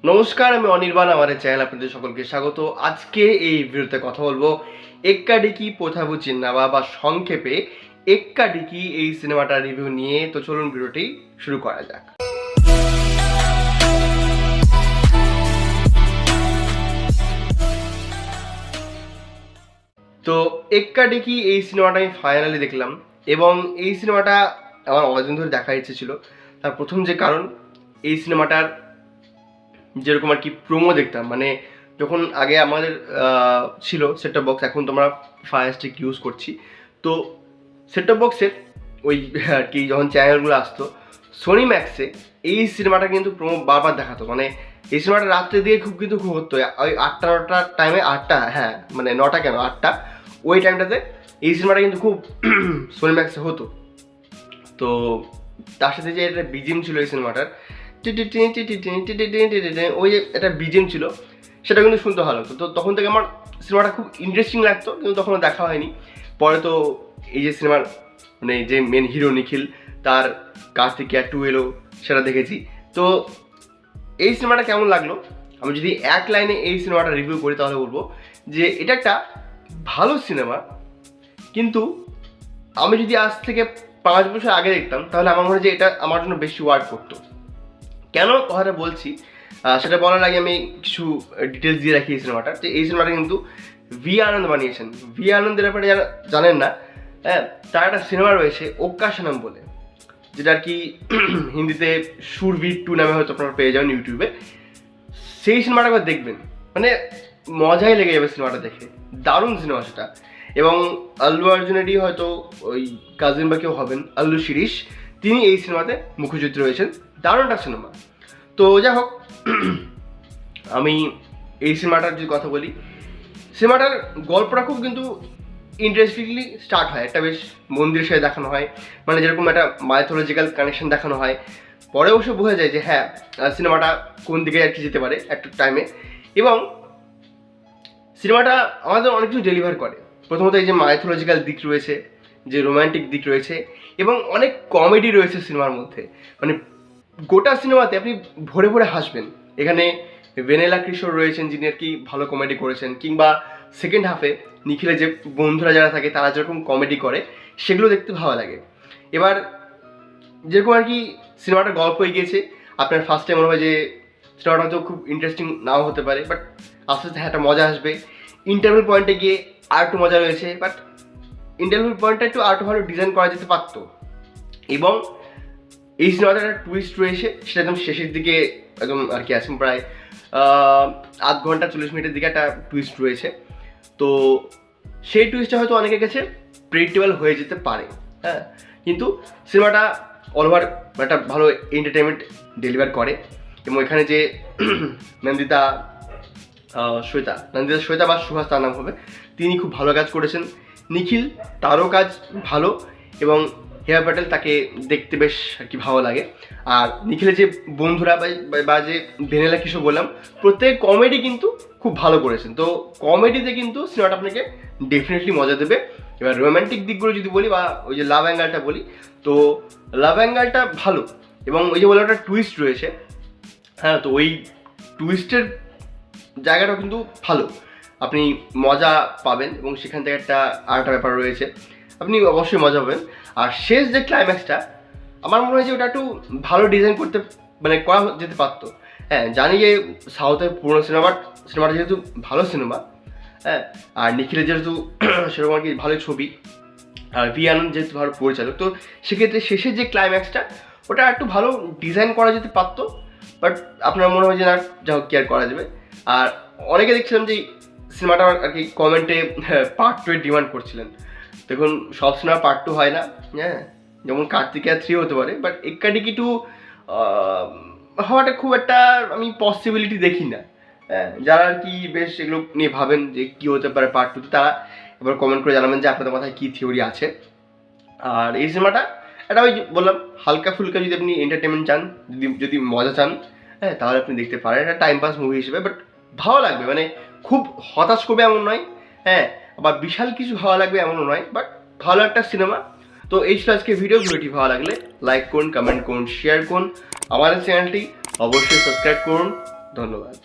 নমস্কার, আমি অনির্বাণ। আমার চ্যানেল আপনাদের সকলকে স্বাগত। আজকে এই ভিডিওতে কথা বলবো এক্কা ডিকি পোথাবু চিন্নাবা বা সংক্ষেপে এক্কা ডিকি এই সিনেমাটার রিভিউ নিয়ে। তো চলুন ভিডিওটি শুরু করা যাক। তো এক্কা ডিকি এই সিনেমাটা আমি ফাইনালি দেখলাম এবং এই সিনেমাটা আমার অনেকদিন ধরে দেখার ইচ্ছে ছিল। তার প্রথম যে কারণ, এই সিনেমাটার যেরকম আর কি প্রোমো দেখতাম, মানে যখন আগে আমাদের ছিল সেটটপ বক্স, এখন তোমরা ফায়ার স্টিক ইউজ করছি। তো সেটটপ বক্সের ওই আর কি যখন চ্যানেলগুলো আসতো সোনি ম্যাক্সে, এই সিনেমাটা কিন্তু প্রোমো বারবার দেখাতো। মানে এই সিনেমাটা রাত্রে দিয়ে খুব হতো, ওই 8টা-9টার টাইমে, 8টা, হ্যাঁ মানে 9টা কেন 8টা, ওই টাইমটাতে এই সিনেমাটা কিন্তু খুব সোনি ম্যাক্সে হতো। তো তার সাথে যে একটা বিজিএম ছিল এই সিনেমাটার, ওই যে একটা বিজিএম ছিল, সেটা কিন্তু শুনতে ভালো লাগতো। তো তখন থেকে আমার সিনেমাটা খুব ইন্টারেস্টিং লাগতো, কিন্তু তখনও দেখা হয়নি। পরে তো এই যে সিনেমার মানে যে মেন হিরো নিখিল, তার কার্তিকেয়া 2 এলো, সেটা দেখেছি। তো এই সিনেমাটা কেমন লাগলো, আমি যদি এক লাইনে এই সিনেমাটা রিভিউ করি তাহলে বলবো যে এটা একটা ভালো সিনেমা, কিন্তু আমি যদি আজ থেকে 5 বছর আগে দেখতাম তাহলে আমার মনে হয় যে এটা আমার জন্য বেশি ওয়ার্ক করতো। কেন কথাটা বলছি সেটা বলার আগে আমি কিছু ডিটেলস দিয়ে রাখি এই সিনেমাটা। যে এই সিনেমাটা কিন্তু ভি আনন্দ বানিয়েছেন। ভি আনন্দের ব্যাপারে যারা জানেন না, হ্যাঁ, তার একটা সিনেমা রয়েছে ওক্কাশনম বলে, যেটা আর কি হিন্দিতে সুরভীর 2 নামে হয়তো আপনারা পেয়ে যাবেন ইউটিউবে। সেই সিনেমাটা একবার দেখবেন, মানে মজাই লেগে যাবে সিনেমাটা দেখে। দারুণ সিনেমা সেটা। এবং আল্লু অর্জুনেরই হয়তো ওই কাজিন বা কেউ হবেন, আল্লু শিরিশ, তিনি এই সিনেমাতে মুখ্যচিত্র হয়েছেন। দারুণ একটা সিনেমা। তো যাই হোক, আমি এই সিনেমাটার যদি কথা বলি, সিনেমাটার গল্পটা খুব কিন্তু ইন্টারেস্টিংলি স্টার্ট হয়। একটা বেশ মন্দিরের সাথে দেখানো হয়, মানে যেরকম একটা মাইথোলজিক্যাল কানেকশন দেখানো হয়। পরে অবশ্য বোঝা যায় যে হ্যাঁ, সিনেমাটা কোন দিকে আর কি যেতে পারে একটা টাইমে। এবং সিনেমাটা আমাদের অনেক কিছু ডেলিভার করে। প্রথমত এই যে মাইথোলজিক্যাল দিক রয়েছে, যে রোম্যান্টিক দিক রয়েছে, এবং অনেক কমেডি রয়েছে সিনেমার মধ্যে। মানে গোটা সিনেমাতে আপনি ভরে ভরে হাসবেন। এখানে ভেনেলা কিশোর রয়েছেন, যিনি আর কি ভালো কমেডি করেছেন, কিংবা সেকেন্ড হাফে নিখিলের যে বন্ধুরা যারা থাকে তারা যেরকম কমেডি করে, সেগুলো দেখতে ভালো লাগে। এবার যেরকম আর কি সিনেমাটার গল্প এগিয়েছে, আপনার ফার্স্ট টাইম মনে হয় যে সিনেমাটা হয়তো খুব ইন্টারেস্টিং নাও হতে পারে, বাট আস্তে আস্তে হ্যাঁ একটা মজা আসবে। ইন্টারভেল পয়েন্টে গিয়ে আর একটু মজা রয়েছে, বাট ইন্টারভেল পয়েন্টটা একটু আর একটু ভালো ডিজাইন করা যেতে পারতো। এবং এই সিনেমাটার একটা টুইস্ট রয়েছে, সেটা একদম শেষের দিকে একদম আর কি আছে, প্রায় 8 ঘন্টা 40 মিনিটের দিকে একটা টুইস্ট রয়েছে। তো সেই টুইস্টটা হয়তো অনেকের কাছে প্রেডিক্টেবল হয়ে যেতে পারে, হ্যাঁ, কিন্তু সিনেমাটা অল ওভার একটা ভালো এন্টারটেনমেন্ট ডেলিভার করে। এবং এখানে যে নন্দিতা শ্বেতা বা সুহাস তার নাম হবে, তিনি খুব ভালো কাজ করেছেন। নিখিল, তারও কাজ ভালো, এবং হেয়া প্যাটেল, তাকে দেখতে বেশ আর কি ভালো লাগে। আর নিখিলের যে বন্ধুরা বা যে ভেনেলা কিশোর বললাম, প্রত্যেক কমেডি কিন্তু খুব ভালো করেছেন। তো কমেডিতে কিন্তু সিনেমাটা আপনাকে ডেফিনেটলি মজা দেবে। এবার রোম্যান্টিক দিকগুলো যদি বলি, বা ওই যে লাভ অ্যাঙ্গেলটা বলি, তো লাভ অ্যাঙ্গেলটা ভালো। এবং ওই যে বললাম একটা টুইস্ট রয়েছে, হ্যাঁ, তো ওই টুইস্টের জায়গাটাও কিন্তু ভালো, আপনি মজা পাবেন। এবং সেখান থেকে একটা আরেকটা ব্যাপার রয়েছে, আপনি অবশ্যই মজা পাবেন। আর শেষ যে ক্লাইম্যাক্সটা, আমার মনে হয় যে ওটা একটু ভালো ডিজাইন করতে মানে করা যেতে পারতো। হ্যাঁ, জানি যে সাউথের পুরোনো সিনেমাটা যেহেতু ভালো সিনেমা, হ্যাঁ, আর নিখিলের যেহেতু সেরকম আর কি ভালো ছবি, আর ভি আনন্দ যেহেতু ভালো পরিচালক, তো সেক্ষেত্রে শেষের যে ক্লাইম্যাক্সটা ওটা একটু ভালো ডিজাইন করা যেতে পারতো। বাট আপনার মনে হয় যে না, যা হোক, কেয়ার করা যাবে। আর অনেকে দেখছিলাম যে সিনেমাটা আর কি কমেন্টে পার্ট 2 এর ডিমান্ড করছিলেন। দেখুন, সব সিনেমা পার্ট 2 হয় না, হ্যাঁ, যেমন কার্তিকেয়া 3 হতে পারে, বাট এক্কা ডিকি 2 হওয়াটা খুব একটা আমি পসিবিলিটি দেখি না। হ্যাঁ, যারা আর কি বেশ এগুলো নিয়ে ভাবেন যে কী হতে পারে পার্ট 2তে, তারা এবার কমেন্ট করে জানাবেন যে আপনাদের মাথায় কী থিওরি আছে। আর এই সিনেমাটা এটা ওই বললাম, হালকা ফুলকা যদি আপনি এন্টারটেনমেন্ট চান, যদি মজা চান, হ্যাঁ, তাহলে আপনি দেখতে পারেন। এটা টাইম পাস মুভি হিসেবে, বাট ভালো লাগবে, মানে খুব হতাশ করবে এমন নয়, হ্যাঁ, আবার বিশাল কিছু ভালো লাগবে এমনও নয়, বাট ভালো একটা সিনেমা। তো এই ছিল আজকে ভিডিওটি ভালো লাগলে লাইক করুন, কমেন্ট করুন, শেয়ার করুন। আমাদের চ্যানেলটি অবশ্যই সাবস্ক্রাইব করুন। ধন্যবাদ।